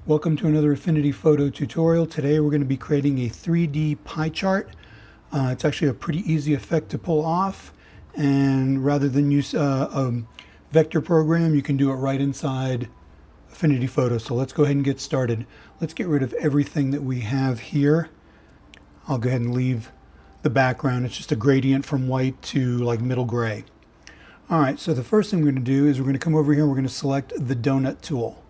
Welcome to another Affinity Photo tutorial. Today we're going to be creating a 3D pie chart. It's actually a pretty easy effect to pull off, and rather than use a vector program, you can do it right inside Affinity Photo. So let's go ahead and get started. Let's get rid of everything that we have here. I'll go ahead and leave the background. It's just a gradient from white to like middle gray. Alright, so the first thing we're going to do is we're going to come over here and we're going to select the donut tool.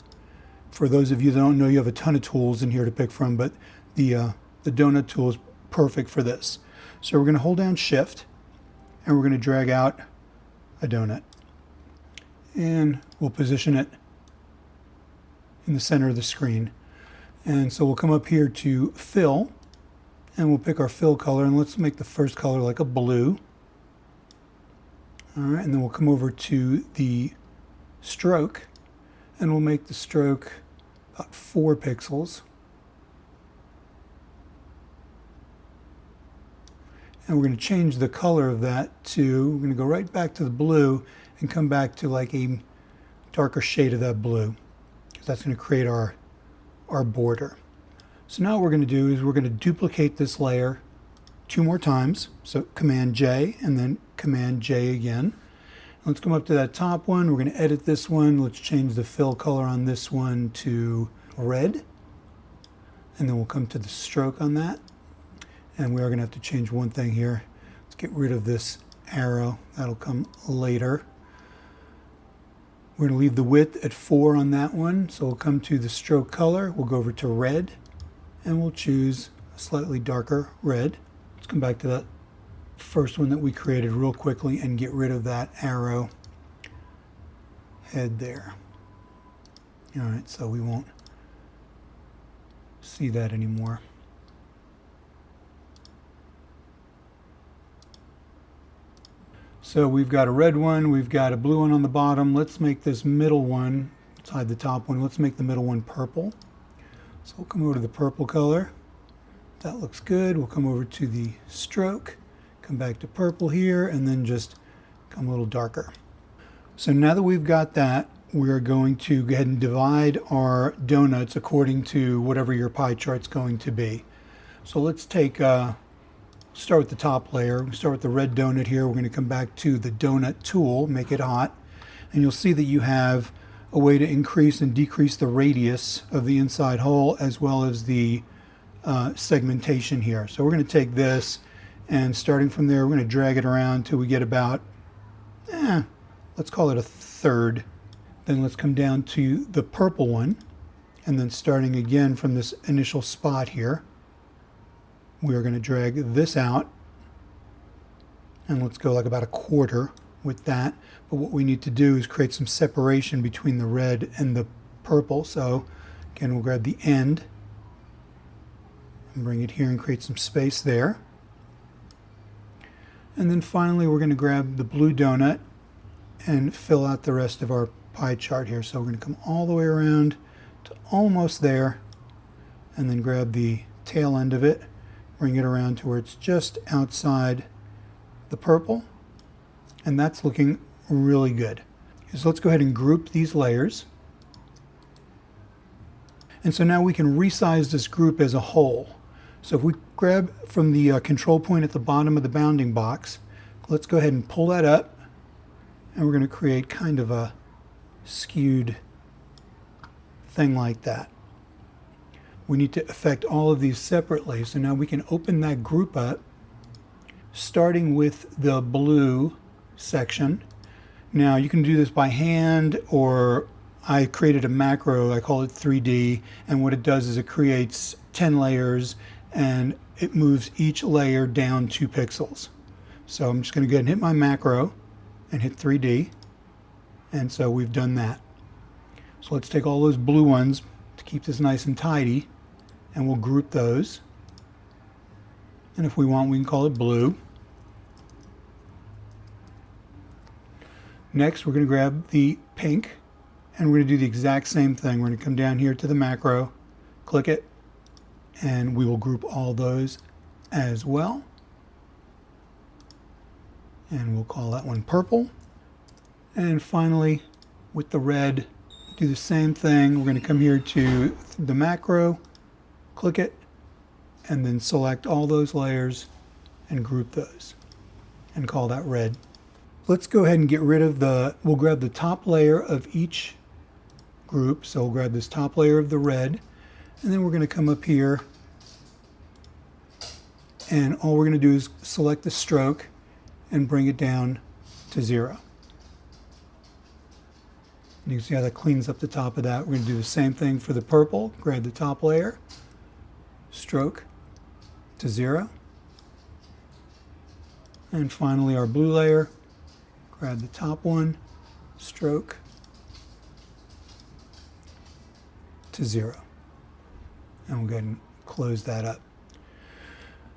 For those of you that don't know, you have a ton of tools in here to pick from, but the donut tool is perfect for this. So we're going to hold down Shift and we're going to drag out a donut. And we'll position it in the center of the screen. And so we'll come up here to Fill and we'll pick our fill color, and let's make the first color like a blue. Alright, and then we'll come over to the stroke and we'll make the stroke about 4 pixels. And we're going to change the color of that to, we're going to go right back to the blue and come back to like a darker shade of that blue, because that's going to create our border. So now what we're going to do is we're going to duplicate this layer 2 more times. So Command J and then Command J again. Let's come up to that top one. We're going to edit this one. Let's change the fill color on this one to red. And then we'll come to the stroke on that. And we are going to have to change one thing here. Let's get rid of this arrow. That'll come later. We're going to leave the width at 4 on that one. So we'll come to the stroke color. We'll go over to red. And we'll choose a slightly darker red. Let's come back to that first one that we created real quickly and get rid of that arrow head there. Alright, so we won't see that anymore. So we've got a red one, we've got a blue one on the bottom. Let's make this middle one, let's hide the top one, let's make the middle one purple. So we'll come over to the purple color. That looks good. We'll come over to the stroke, come back to purple here, and then just come a little darker. So now that we've got that, we're going to go ahead and divide our donuts according to whatever your pie chart's going to be. So let's take, start with the top layer. We'll start with the red donut here. We're going to come back to the donut tool, make it hot, and you'll see that you have a way to increase and decrease the radius of the inside hole as well as the segmentation here. So we're going to take this, and starting from there, we're going to drag it around till we get about, let's call it a third. Then let's come down to the purple one, and then starting again from this initial spot here, we are going to drag this out, and let's go like about a quarter with that. But what we need to do is create some separation between the red and the purple. So again, we'll grab the end and bring it here and create some space there. And then finally, we're going to grab the blue donut and fill out the rest of our pie chart here. So we're going to come all the way around to almost there, and then grab the tail end of it, bring it around to where it's just outside the purple, and that's looking really good. So let's go ahead and group these layers. And so now we can resize this group as a whole. So if we grab from the control point at the bottom of the bounding box, let's go ahead and pull that up, and we're going to create kind of a skewed thing like that. We need to affect all of these separately, so now we can open that group up, starting with the blue section. Now you can do this by hand, or I created a macro, I call it 3D, and what it does is it creates 10 layers and it moves each layer down 2 pixels. So I'm just going to go ahead and hit my macro and hit 3D, and so we've done that. So let's take all those blue ones to keep this nice and tidy, and we'll group those, and if we want, we can call it blue. Next, we're going to grab the pink, and we're going to do the exact same thing. We're going to come down here to the macro, click it, and we will group all those as well. And we'll call that one purple. And finally, with the red, Do the same thing. We're going to come here to the macro, click it, and then select all those layers and group those and call that red. Let's go ahead and get rid of we'll grab the top layer of each group. So we'll grab this top layer of the red, and then we're going to come up here, and all we're going to do is select the stroke and bring it down to 0. And you can see how that cleans up the top of that. We're going to do the same thing for the purple. Grab the top layer, stroke to 0. And finally our blue layer, grab the top one, stroke to 0. And we'll go ahead and close that up.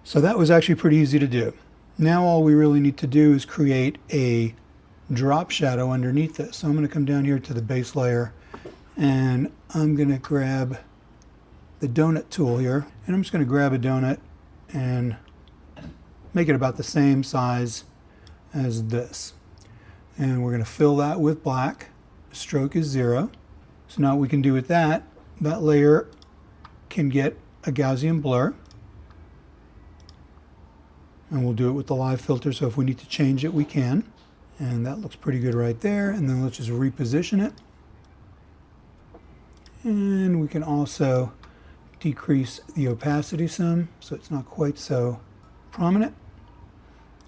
So that was actually pretty easy to do. Now all we really need to do is create a drop shadow underneath this. So I'm going to come down here to the base layer, and I'm going to grab the donut tool here, and I'm just going to grab a donut and make it about the same size as this. And we're going to fill that with black. Stroke is 0. So now what we can do with that layer can get a Gaussian blur. And we'll do it with the live filter, so if we need to change it, we can. And that looks pretty good right there. And then let's just reposition it. And we can also decrease the opacity some, so it's not quite so prominent.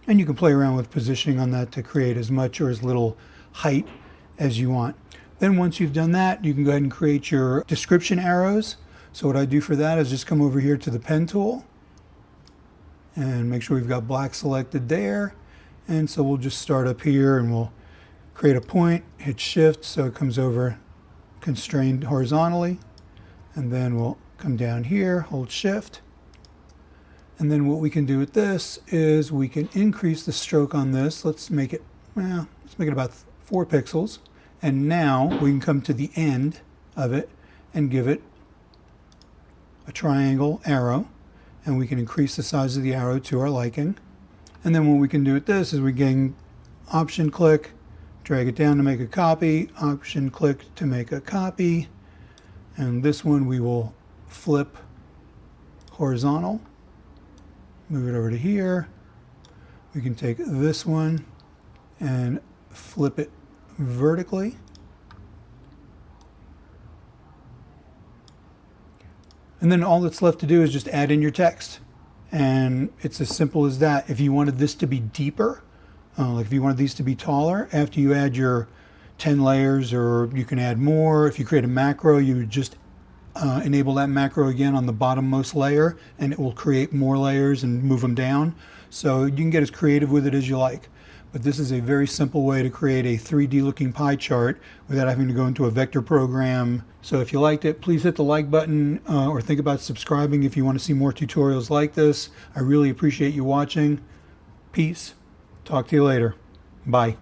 And you can play around with positioning on that to create as much or as little height as you want. Then once you've done that, you can go ahead and create your description arrows. So what I do for that is just come over here to the pen tool and make sure we've got black selected there. And so we'll just start up here and we'll create a point, hit shift so it comes over constrained horizontally. And then we'll come down here, hold shift. And then what we can do with this is we can increase the stroke on this. Let's make it about 4 pixels. And now we can come to the end of it and give it a triangle arrow. And we can increase the size of the arrow to our liking. And then what we can do with this is we can option click, drag it down to make a copy, option click to make a copy. And this one we will flip horizontal, move it over to here. We can take this one and flip it vertically. And then all that's left to do is just add in your text. And it's as simple as that. If you wanted this to be deeper, like if you wanted these to be taller, after you add your 10 layers, or you can add more. If you create a macro, you would just enable that macro again on the bottommost layer, and it will create more layers and move them down. So you can get as creative with it as you like. But this is a very simple way to create a 3D looking pie chart without having to go into a vector program. So if you liked it, please hit the like button or think about subscribing if you want to see more tutorials like this. I really appreciate you watching. Peace. Talk to you later. Bye.